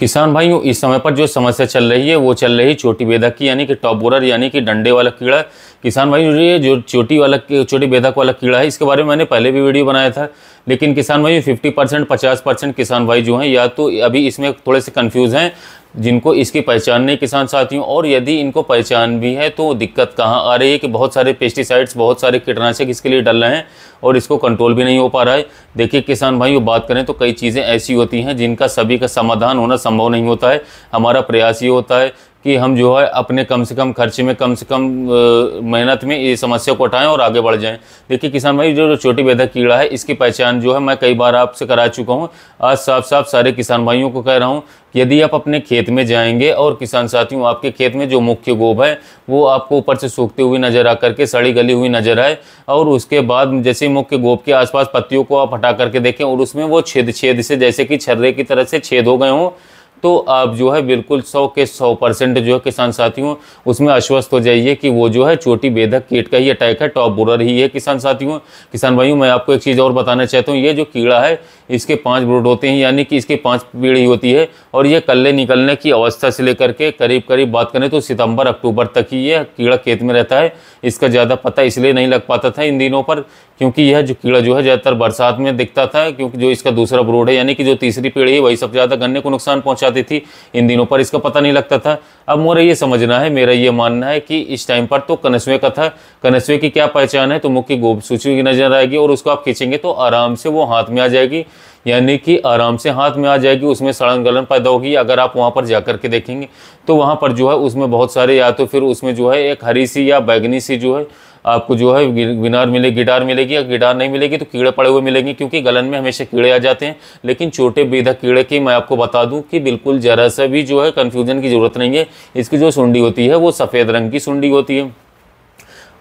किसान भाइयों, इस समय पर जो समस्या चल रही है वो चल रही चोटी बेधक की, यानी कि टॉप बोरर यानी कि डंडे वाला कीड़ा। किसान भाइयों, ये जो चोटी बेधक वाला कीड़ा है, इसके बारे में मैंने पहले भी वीडियो बनाया था, लेकिन किसान भाइयों 50% 50% किसान भाई जो हैं या तो अभी इसमें थोड़े से कंफ्यूज हैं, जिनको इसकी पहचान नहीं किसान साथियों, और यदि इनको पहचान भी है तो दिक्कत कहाँ आ रही है कि बहुत सारे पेस्टिसाइड्स, बहुत सारे कीटनाशक इसके लिए डल रहे हैं और इसको कंट्रोल भी नहीं हो पा रहा है। देखिए किसान भाइयों, बात करें तो कई चीज़ें ऐसी होती हैं जिनका सभी का समाधान होना संभव नहीं होता है। हमारा प्रयास ये होता है कि हम जो है अपने कम से कम खर्चे में, कम से कम मेहनत में ये समस्या को उठाएं और आगे बढ़ जाएं। देखिए किसान भाई, जो चोटी बेधक कीड़ा है, इसकी पहचान जो है मैं कई बार आपसे करा चुका हूं। आज साफ साफ सारे किसान भाइयों को कह रहा हूं कि यदि आप अपने खेत में जाएंगे और किसान साथियों आपके खेत में जो मुख्य गोब है वो आपको ऊपर से सूखती हुई नजर आ करके, सड़ी गली हुई नजर आए, और उसके बाद जैसे मुख्य गोब के आसपास पत्तियों को आप हटा करके देखें और उसमें वो छेद से जैसे कि छर्रे की तरह से छेद हो गए हों, तो आप जो है बिल्कुल 100 के 100% जो है किसान साथियों उसमें आश्वस्त हो जाइए कि वो जो है चोटी बेधक कीट का ही अटैक है, टॉप बोरर ही है किसान साथियों। किसान भाइयों, मैं आपको एक चीज़ और बताना चाहता हूँ, ये जो कीड़ा है इसके 5 ब्रूड होते हैं, यानी कि इसकी 5 पीढ़ी होती है, और ये कल्ले निकलने की अवस्था से लेकर के करीब बात करें तो सितंबर अक्टूबर तक ही ये कीड़ा खेत में रहता है। इसका ज़्यादा पता इसलिए नहीं लग पाता था इन दिनों पर, क्योंकि यह जो कीड़ा जो है ज़्यादातर बरसात में दिखता था, क्योंकि जो इसका दूसरा ब्रूड है यानी कि जो तीसरी पीढ़ी है वही सबसे ज़्यादा गन्ने को नुकसान पहुंचाती थी। इन दिनों पर इसका पता नहीं लगता था। अब मुझे ये समझना है, मेरा ये मानना है कि इस टाइम पर तो कनस्वे का था। कनस्वे की क्या पहचान है, तो मुख्य गोब सूची की नजर आएगी और उसको आप खींचेंगे तो आराम से वो हाथ में आ जाएगी, यानी कि आराम से हाथ में आ जाएगी, उसमें सड़न गलन पैदा होगी। अगर आप वहाँ पर जाकर के देखेंगे तो वहाँ पर जो है उसमें बहुत सारे, या तो फिर उसमें जो है एक हरी सी या बैगनी सी जो है आपको जो है गिटार मिलेगी, या गिटार नहीं मिलेगी तो कीड़े पड़े हुए मिलेंगे, क्योंकि गलन में हमेशा कीड़े आ जाते हैं। लेकिन छोटे बेधक कीड़े की मैं आपको बता दूं कि बिल्कुल जरा सा भी जो है कन्फ्यूजन की जरूरत नहीं है। इसकी जो सुंडी होती है वो सफ़ेद रंग की सुंडी होती है,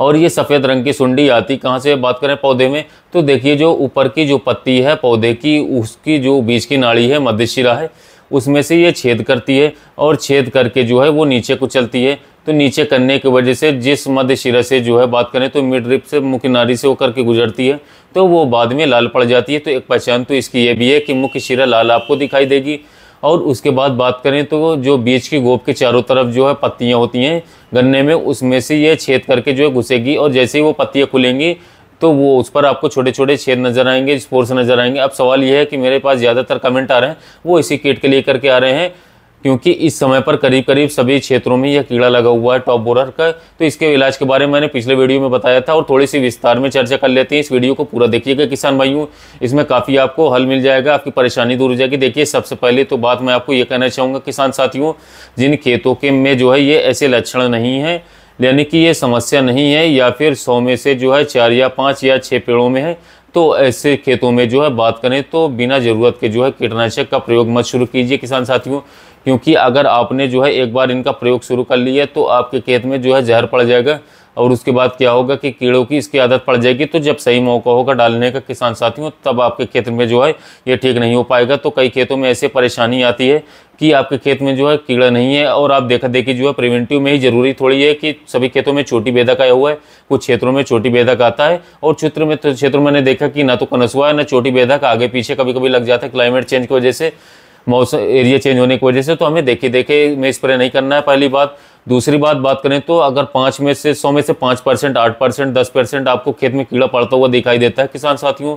और ये सफ़ेद रंग की सुंडी आती कहाँ से, बात करें पौधे में, तो देखिए जो ऊपर की जो पत्ती है पौधे की, उसकी जो बीच की नाड़ी है, मध्यशिरा है, उसमें से ये छेद करती है, और छेद करके जो है वो नीचे को चलती है। तो नीचे करने की वजह से जिस मध्य शिरा से जो है बात करें तो मिड रिप से, मुख्य नाड़ी से होकर के गुजरती है, तो वो बाद में लाल पड़ जाती है। तो एक पहचान तो इसकी ये भी है कि मुख्य शिरा लाल आपको दिखाई देगी। और उसके बाद बात करें तो जो बीच की गोब के चारों तरफ जो है पत्तियां होती हैं गन्ने में, उसमें से ये छेद करके जो है घुसेगी, और जैसे ही वो पत्तियां खुलेंगी तो वो उस पर आपको छोटे छोटे छेद नजर आएंगे, स्पोर्स नजर आएंगे। अब सवाल ये है कि मेरे पास ज़्यादातर कमेंट आ रहे हैं वो इसी कीट के लिए करके आ रहे हैं, क्योंकि इस समय पर करीब सभी क्षेत्रों में यह कीड़ा लगा हुआ है टॉप बोरर का। तो इसके इलाज के बारे में मैंने पिछले वीडियो में बताया था, और थोड़ी सी विस्तार में चर्चा कर लेते हैं। इस वीडियो को पूरा देखिएगा किसान भाइयों, इसमें काफ़ी आपको हल मिल जाएगा, आपकी परेशानी दूर हो जाएगी। देखिए सबसे पहले तो बात मैं आपको ये कहना चाहूँगा किसान साथियों, जिन खेतों के में जो है ये ऐसे लक्षण नहीं है, यानी कि ये समस्या नहीं है, या फिर 100 में से जो है 4 या 5 या 6 पेड़ों में है, तो ऐसे खेतों में जो है बात करें तो बिना ज़रूरत के जो है कीटनाशक का प्रयोग मत शुरू कीजिए किसान साथियों, क्योंकि अगर आपने जो है एक बार इनका प्रयोग शुरू कर लिया तो आपके खेत में जो है जहर पड़ जाएगा, और उसके बाद क्या होगा कि कीड़ों की इसकी आदत पड़ जाएगी। तो जब सही मौका होगा डालने का किसान साथियों, तब आपके खेत में जो है ये ठीक नहीं हो पाएगा। तो कई खेतों में ऐसे परेशानी आती है कि आपके खेत में जो है कीड़ा नहीं है, और आप देखा देखी जो है प्रिवेंटिव में ही जरूरी थोड़ी है कि सभी खेतों में चोटी बेधक आया हुआ है। कुछ क्षेत्रों में चोटी बेधक आता है, और क्षेत्रों में मैंने देखा कि ना तो कनसुआ है ना चोटी बेधक, आगे पीछे कभी कभी लग जाता है क्लाइमेट चेंज की वजह से, मौसम एरिया चेंज होने की वजह से। तो हमें देखे में स्प्रे नहीं करना है, पहली बात। दूसरी बात करें तो अगर 5 में से 100 में से 5%, 8%, 10% आपको खेत में कीड़ा पड़ता हुआ दिखाई देता है किसान साथियों,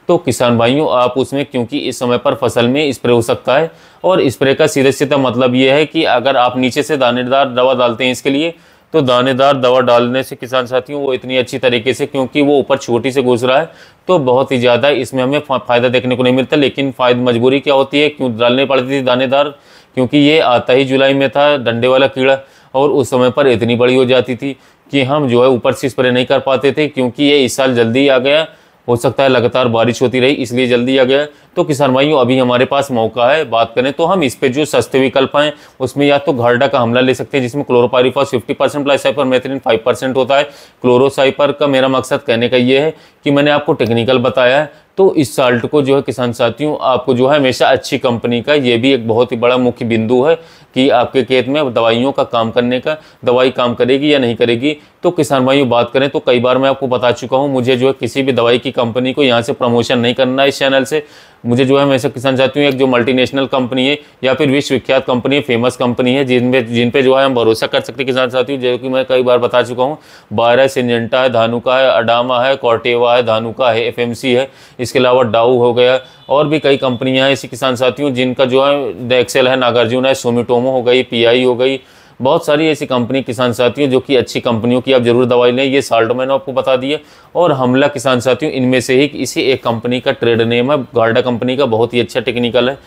तो किसान भाइयों आप उसमें, क्योंकि इस समय पर फसल में स्प्रे हो सकता है, और स्प्रे का सीधा मतलब ये है कि अगर आप नीचे से दानेदार दवा डालते हैं इसके लिए, तो दानेदार दवा डालने से किसान साथियों वो इतनी अच्छी तरीके से, क्योंकि वो ऊपर छोटी से घुस रहा है, तो बहुत ही ज़्यादा इसमें हमें फ़ायदा देखने को नहीं मिलता। लेकिन फ़ायदा मजबूरी क्या होती है, क्यों डालनी पड़ती थी दानेदार, क्योंकि ये आता ही जुलाई में था डंडे वाला कीड़ा, और उस समय पर इतनी बड़ी हो जाती थी कि हम जो है ऊपर से स्प्रे नहीं कर पाते थे, क्योंकि ये इस साल जल्दी आ गया, हो सकता है लगातार बारिश होती रही इसलिए जल्दी आ गया। तो किसान भाइयों अभी हमारे पास मौका है, बात करें तो हम इस पे जो सस्ते विकल्प हैं उसमें या तो घारडा का हमला ले सकते हैं, जिसमें क्लोरोपाइरीफॉस 50% प्लस साइपरमेथ्रिन 5% होता है। क्लोरोसाइपर का मेरा मकसद कहने का ये है कि मैंने आपको टेक्निकल बताया है, तो इस साल्ट को जो है किसान साथियों आपको जो है हमेशा अच्छी कंपनी का, ये भी एक बहुत ही बड़ा मुख्य बिंदु है कि आपके खेत में दवाइयों का काम करने का, दवाई काम करेगी या नहीं करेगी। तो किसान भाइयों बात करें तो कई बार मैं आपको बता चुका हूँ, मुझे जो है किसी भी दवाई की कंपनी को यहाँ से प्रमोशन नहीं करना है इस चैनल से, मुझे जो है हमेशा किसान साथियों एक जो मल्टीनेशनल कंपनी है या फिर विश्वविख्यात कंपनी है, फेमस कंपनी है, जिन पे जो है हम भरोसा कर सकते हैं किसान साथियों, जो कि मैं कई बार बता चुका हूँ। बायर है, सिंजेंटा है, धानुका है, अडामा है, कॉर्टेवा है, धानुका है, एफएमसी है, इसके अलावा डाउ हो गया, और भी कई कंपनियां हैं ऐसी किसान साथियों जिनका जो है एक्सेल है, नागार्जुन है, सुमिटोमो हो गई, पीआई हो गई, बहुत सारी ऐसी कंपनी किसान साथियों जो कि अच्छी कंपनियों की आप जरूर दवाई लें। ये साल्ट मैंने आपको बता दिया, और हमला किसान साथियों इनमें से ही इसी एक कंपनी का ट्रेड नेम है, गार्डा कंपनी का, बहुत ही अच्छा टेक्निकल है,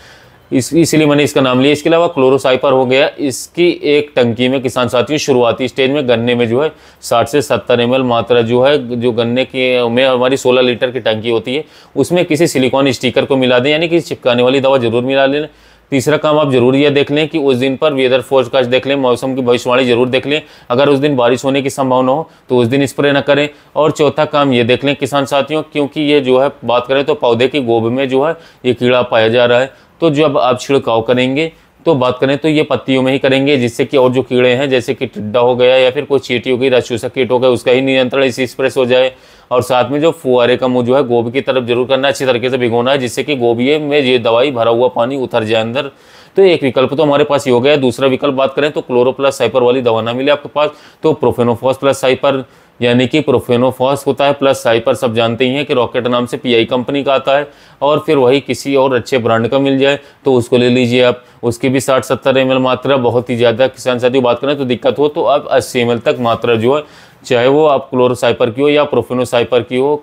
इसीलिए मैंने इसका नाम लिया। इसके अलावा क्लोरोसाइपर हो गया, इसकी एक टंकी में किसान साथियों शुरुआती स्टेज में गन्ने में जो है 60 से 70 ml मात्रा जो है, जो गन्ने की में हमारी 16 लीटर की टंकी होती है, उसमें किसी सिलिकॉन स्टिकर को मिला दें, यानी कि चिपकाने वाली दवा जरूर मिला लें। तीसरा काम आप जरूर यह देख लें कि उस दिन पर वेदर फोरकास्ट देख लें, मौसम की भविष्यवाणी जरूर देख लें, अगर उस दिन बारिश होने की संभावना हो तो उस दिन स्प्रे न करें। और चौथा काम ये देख लें किसान साथियों, क्योंकि ये जो है बात करें तो पौधे की गोब में जो है ये कीड़ा पाया जा रहा है, तो जब आप छिड़काव करेंगे तो बात करें तो ये पत्तियों में ही करेंगे, जिससे कि और जो कीड़े हैं जैसे कि टिड्डा हो गया या फिर कोई चींटी हो गई, रस चूसक कीट हो गया, उसका ही नियंत्रण इसी स्प्रे से हो जाए। और साथ में जो फुहारे का मुंह जो है गोभी की तरफ जरूर करना है, अच्छी तरीके से भिगोना है, जिससे कि गोभी में ये दवाई भरा हुआ पानी उतर जाए अंदर। तो एक विकल्प तो हमारे पास ये हो गया। दूसरा विकल्प बात करें तो क्लोरो प्लस साइपर वाली दवा ना मिले आपके पास तो प्रोफेनोफॉस प्लस साइपर, यानी कि प्रोफेनोफॉस होता है प्लस साइपर, सब जानते ही हैं कि रॉकेट नाम से पीआई कंपनी का आता है, और फिर वही किसी और अच्छे ब्रांड का मिल जाए तो उसको ले लीजिए आप। उसकी भी 60-70 ml मात्रा, बहुत ही ज़्यादा किसान साथियों बात करें तो दिक्कत हो तो आप 80 ml तक मात्रा जो है, चाहे वो आप क्लोरोसाइपर की हो या प्रोफेनोसाइपर की हो,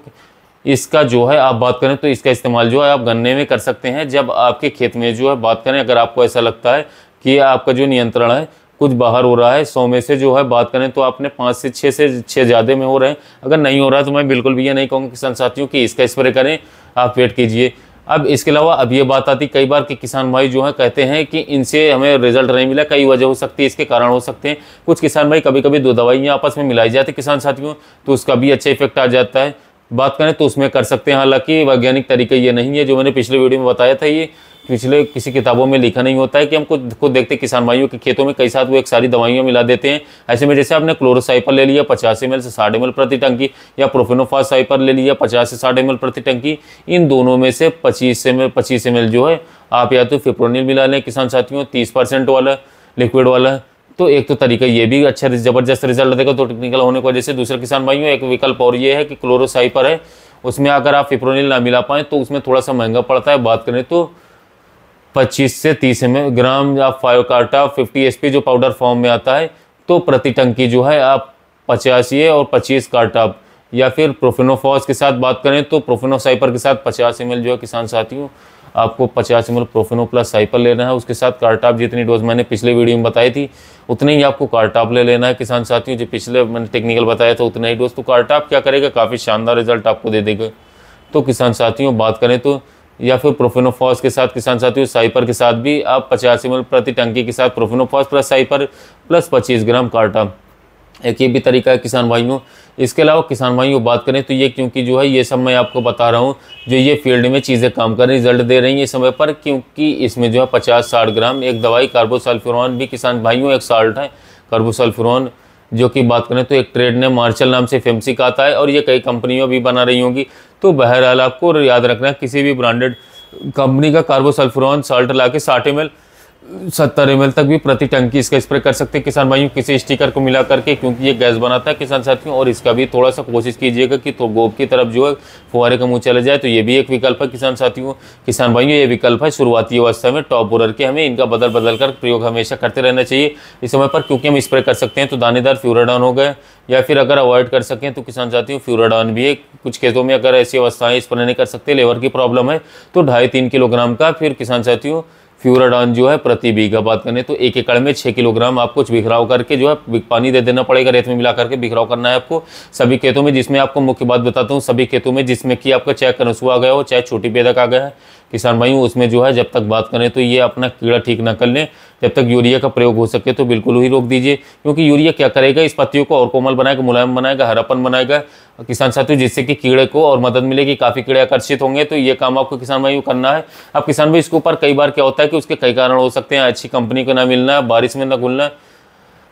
इसका जो है आप बात करें तो इसका इस्तेमाल जो है आप गन्ने में कर सकते हैं। जब आपके खेत में जो है बात करें, अगर आपको ऐसा लगता है कि आपका जो नियंत्रण है कुछ बाहर हो रहा है, 100 में से जो है बात करें तो आपने 5 से 6 ज़्यादा में हो रहे हैं, अगर नहीं हो रहा है तो मैं बिल्कुल भी ये नहीं कहूँगा किसान साथियों कि इसका स्प्रे करें, आप वेट कीजिए। अब इसके अलावा अब ये बात आती कई बार कि किसान भाई जो है कहते हैं कि इनसे हमें रिजल्ट नहीं मिला, कई वजह हो सकती है, इसके कारण हो सकते हैं। कुछ किसान भाई कभी कभी 2 दवाइयाँ आपस में मिलाई जाती किसान साथियों, तो उसका भी अच्छा इफेक्ट आ जाता है, बात करें तो उसमें कर सकते हैं। हालांकि वैज्ञानिक तरीका ये नहीं है, जो मैंने पिछले वीडियो में बताया था, ये पिछले किसी किताबों में लिखा नहीं होता है कि हम खुद देखते किसान भाइयों के खेतों में कई साथ वो एक सारी दवाइयाँ मिला देते हैं। ऐसे में जैसे आपने क्लोरोसाइपर ले लिया 50 ml से 60 ml प्रति टंकी, या प्रोफेनोफॉस साइपर ले लिया 50 से 60 ml प्रति टंकी, इन दोनों में से 25 ml जो है आप या तो फिप्रोनिल मिला लें किसान साथियों, 30% वाला लिक्विड वाला। तो एक तो तरीका ये भी अच्छा ज़बरदस्त रिजल्ट देगा तो टेक्निकल होने की वजह से। दूसरा किसान भाइयों एक विकल्प और ये है कि क्लोरोसाइपर है, उसमें अगर आप फिप्रोनिल ना मिला पाएँ तो उसमें थोड़ा सा महंगा पड़ता है, बात करें तो 25 से 30 ग्राम या 5 कार्टा 50 SP जो पाउडर फॉर्म में आता है, तो प्रति टंकी जो है आप 85 और 25 कार्टा, या फिर प्रोफेनोफॉस के साथ बात करें तो प्रोफेनोसाइपर के साथ 50 ml जो है किसान साथियों आपको 50 ml प्रोफेनो प्लस साइपर लेना है, उसके साथ कार्टाप जितनी डोज मैंने पिछले वीडियो में बताई थी उतने ही आपको कार्टाप ले लेना है किसान साथियों, जो पिछले मैंने टेक्निकल बताया था उतना ही डोज। तो कार्टाप क्या करेगा, काफ़ी शानदार रिजल्ट आपको दे देगा। तो किसान साथियों बात करें तो, या फिर प्रोफेनोफॉस के साथ किसान साथियों साइपर के साथ भी आप 50 ml प्रति टंकी के साथ प्रोफेनोफॉस प्लस साइपर प्लस 25 ग्राम कार्टाप, एक ये भी तरीका है किसान भाइयों। इसके अलावा किसान भाइयों बात करें तो ये, क्योंकि जो है ये सब मैं आपको बता रहा हूँ जो ये फील्ड में चीज़ें काम कर रिजल्ट दे रही हैं समय पर, क्योंकि इसमें जो है 50-60 ग्राम एक दवाई कार्बोसल्फ्यूरॉन भी किसान भाइयों एक साल्ट है कार्बोसल्फ्यूरॉन, जो कि बात करें तो एक ट्रेड नेम मार्शल नाम से फेमसी का आता है, और ये कई कंपनियों भी बना रही होंगी। तो बहरहाल आपको याद रखना है किसी भी ब्रांडेड कंपनी का कार्बोसल्फ्यूरॉन साल्ट ला के 60 ml 70 ml तक भी प्रति टंकी इसका स्प्रे कर सकते हैं किसान भाइयों, किसी स्टिकर को मिला करके, क्योंकि ये गैस बनाता है किसान साथियों। और इसका भी थोड़ा सा कोशिश कीजिएगा कि तो गोब की तरफ जो है फुहारे का मुंह चला जाए, तो ये भी एक विकल्प है किसान साथियों। किसान भाइयों ये विकल्प है शुरुआती अवस्था में टॉप बोरर के, हमें इनका बदल कर प्रयोग हमेशा करते रहना चाहिए इस समय पर, क्योंकि हम स्प्रे कर सकते हैं तो दानेदार फ्यूराडान हो गए, या फिर अगर अवॉइड कर सकें तो किसान साथियों फ्यूराडान भी है। कुछ खेतों में अगर ऐसी अवस्थाएं स्प्रे नहीं कर सकते, लेबर की प्रॉब्लम है, तो 2.5-3 किलोग्राम का फिर किसान साथियों फ्यूराडान जो है प्रति बीघा बात करें तो 1 एकड़ में 6 किलोग्राम आपको बिखराव करके जो है पानी दे देना पड़ेगा, रेत में मिला करके बिखराव करना है आपको सभी खेतों में। जिसमें आपको मुख्य बात बताता हूँ, सभी खेतों में जिसमें कि आपका चाहे कनसुआ आ गया हो चाहे छोटी बेदक आ गया है किसान भाइयों, उसमें जो है जब तक बात करें तो ये अपना कीड़ा ठीक ना कर लें, जब तक यूरिया का प्रयोग हो सके तो बिल्कुल ही रोक दीजिए, क्योंकि यूरिया क्या करेगा, इस पत्तियों को और कोमल बनाएगा, मुलायम बनाएगा, हरापन बनाएगा किसान साथियों, जिससे कि कीड़े को और मदद मिलेगी, काफ़ी कीड़े आकर्षित होंगे। तो ये काम आपको किसान भाइयों करना है। अब किसान भाई इसके ऊपर कई बार क्या होता है कि उसके कई कारण हो सकते हैं, अच्छी कंपनी को ना मिलना, बारिश में ना घुलना,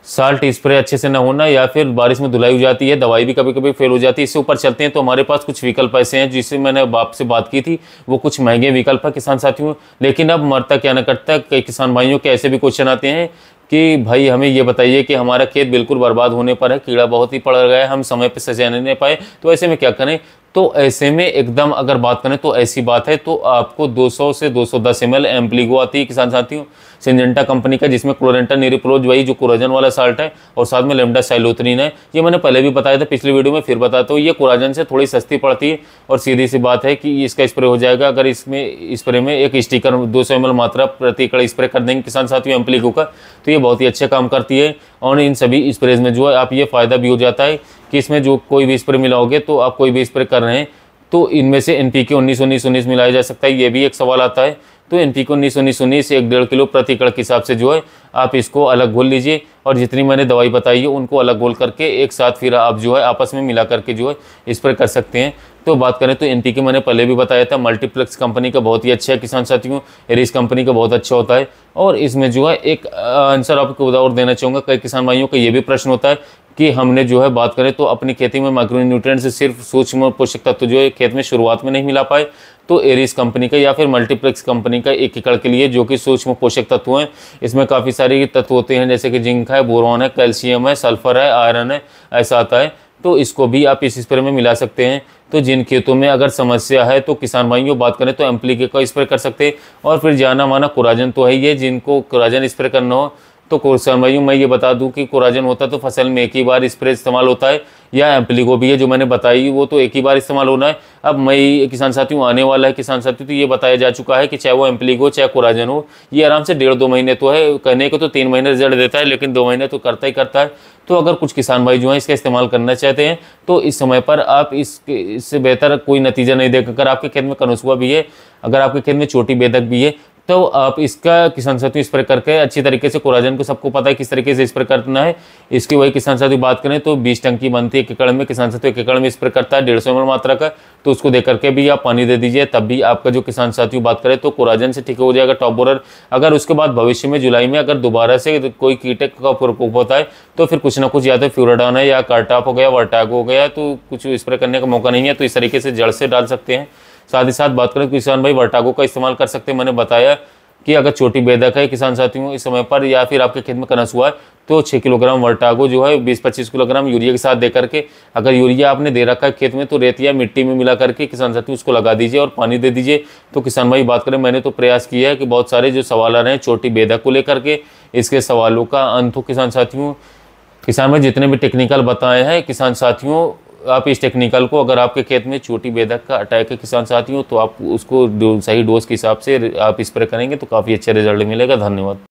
साल्ट स्प्रे अच्छे से ना होना, या फिर बारिश में धुलाई हो जाती है, दवाई भी कभी कभी फेल हो जाती है। इससे ऊपर चलते हैं तो हमारे पास कुछ विकल्प ऐसे हैं जिससे मैंने आपसे बात की थी, वो कुछ महंगे विकल्प है किसान साथियों। लेकिन अब मरता क्या न करता, कई किसान भाइयों के ऐसे भी क्वेश्चन आते हैं कि भाई हमें ये बताइए कि हमारा खेत बिल्कुल बर्बाद होने पर है, कीड़ा बहुत ही पड़ गया है, हम समय पर सिंचाई नहीं पाए, तो ऐसे में क्या करें। तो ऐसे में एकदम अगर बात करें तो ऐसी बात है, तो आपको 200 से 210 ml एम्प्लीगो आती है किसान साथियों, सिंजेंटा कंपनी का, जिसमें क्लोरेंटा निरिप्रोज, वही जो कोराजन वाला साल्ट है, और साथ में लेमडा साइलोथ्रीन है। ये मैंने पहले भी बताया था पिछली वीडियो में, फिर बताता हूँ। ये कोराजन से थोड़ी सस्ती पड़ती है, और सीधी सी बात है कि इसका स्प्रे हो जाएगा अगर इसमें स्प्रे में एक स्टिकर 200 ml मात्रा प्रति एकड़ स्प्रे कर देंगे किसान साथियों एम्प्लीगो का, तो ये बहुत ही अच्छा काम करती है। और इन सभी स्प्रेज में जो है आप ये फ़ायदा भी हो जाता है कि इसमें जो कोई भी स्प्रे मिलाओगे, तो आप कोई भी स्प्रे कर रहे हैं तो इनमें से NPK 19-19-19 मिलाया जा सकता है, ये भी एक सवाल आता है। तो NPK 19-19-19 1.5 किलो प्रति एकड़ के हिसाब से जो है आप इसको अलग घोल लीजिए, और जितनी मैंने दवाई बताई है उनको अलग घोल करके एक साथ फिर आप जो है आपस में मिला करके जो है स्प्रे कर सकते हैं। तो बात करें तो NPK मैंने पहले भी बताया था, मल्टीप्लेक्स कंपनी का बहुत ही अच्छा है किसान साथियों, एरिस कंपनी का बहुत अच्छा होता है। और इसमें जो है एक आंसर आपको और देना चाहूँगा, कई किसान भाइयों का ये भी प्रश्न होता है कि हमने जो है बात करें तो अपनी खेती में माइक्रोन्यूट्रिएंट्स से सिर्फ सूक्ष्म पोषक तत्व जो है खेत में शुरुआत में नहीं मिला पाए, तो एरिस कंपनी का या फिर मल्टीप्लेक्स कंपनी का 1 एकड़ के लिए जो कि सूक्ष्म पोषक तत्व हैं, इसमें काफ़ी सारे तत्व होते हैं, जैसे कि जिंक है, बोरॉन है, कैल्शियम है, सल्फर है, आयरन है, ऐसा आता है। तो इसको भी आप इस स्प्रे में मिला सकते हैं। तो जिन खेतों में अगर समस्या है तो किसान भाइयों बात करें तो एम्प्लीके का स्प्रे कर सकते हैं। और फिर जाना माना कोराजन तो है ही है, जिनको कोराजन स्प्रे करना हो तो किसान भाइयों मैं ये बता दूं कि कोराजन होता तो फसल में एक ही बार स्प्रे इस्तेमाल होता है, या एम्प्लीगो भी है जो मैंने बताई वो तो एक ही बार इस्तेमाल होना है। अब मई किसान साथियों आने वाला है किसान साथियों, तो ये बताया जा चुका है कि चाहे वो एम्प्लीगो चाहे कोराजन हो, ये आराम से 1.5-2 महीने तो है, कहने को तो 3 महीने रिजल्ट देता है, लेकिन 2 महीने तो करता ही करता है। तो अगर कुछ किसान भाई जो है इसका इस्तेमाल करना चाहते हैं तो इस समय पर आप इससे बेहतर कोई नतीजा नहीं देगा। अगर आपके खेत में कनसुआ भी है, अगर आपके खेत में छोटी बेधक भी है, तो आप इसका किसान साथियों स्प्रे करके अच्छी तरीके से, कोराजन को सबको पता है किस तरीके से स्प्रे करना है। इसकी वही किसान साथियों बात करें तो 20 टंकी बनती है 1 एकड़ में, किसान साथियों 1 एकड़ में स्प्रे करता है 150 ml मात्रा का, तो उसको दे करके भी आप पानी दे दीजिए, तब भी आपका जो किसान साथियों बात करें तो कोराजन से ठीक हो जाएगा टॉप बोरर। अगर उसके बाद भविष्य में जुलाई में अगर दोबारा से कोई कीटक का प्रकोप होता है तो फिर कुछ ना कुछ या तो फ्यूराडान है या कार्टाप हो गया, वर्टागो हो गया, तो कुछ स्प्रे करने का मौका नहीं है, तो इस तरीके से जड़ से डाल सकते हैं। साथ ही साथ बात करें तो किसान भाई वर्टागो का इस्तेमाल कर सकते हैं। मैंने बताया कि अगर छोटी बेधक है किसान साथियों इस समय पर, या फिर आपके खेत में कनस हुआ है, तो 6 किलोग्राम वर्टागो जो है 20-25 किलोग्राम यूरिया के साथ दे करके, अगर यूरिया आपने दे रखा है खेत में तो रेत या मिट्टी में मिला करके किसान साथियों उसको लगा दीजिए और पानी दे दीजिए। तो किसान भाई बात करें, मैंने तो प्रयास किया है कि बहुत सारे जो सवाल आ रहे हैं छोटी बेधक को लेकर के, इसके सवालों का अंत हो किसान साथियों। किसान भाई जितने भी टेक्निकल बताए हैं किसान साथियों, आप इस टेक्निकल को, अगर आपके खेत में छोटी बेधक का अटैक है किसान साथियों, तो आप उसको सही डोज के हिसाब से आप स्प्रे करेंगे तो काफ़ी अच्छा रिजल्ट मिलेगा। धन्यवाद।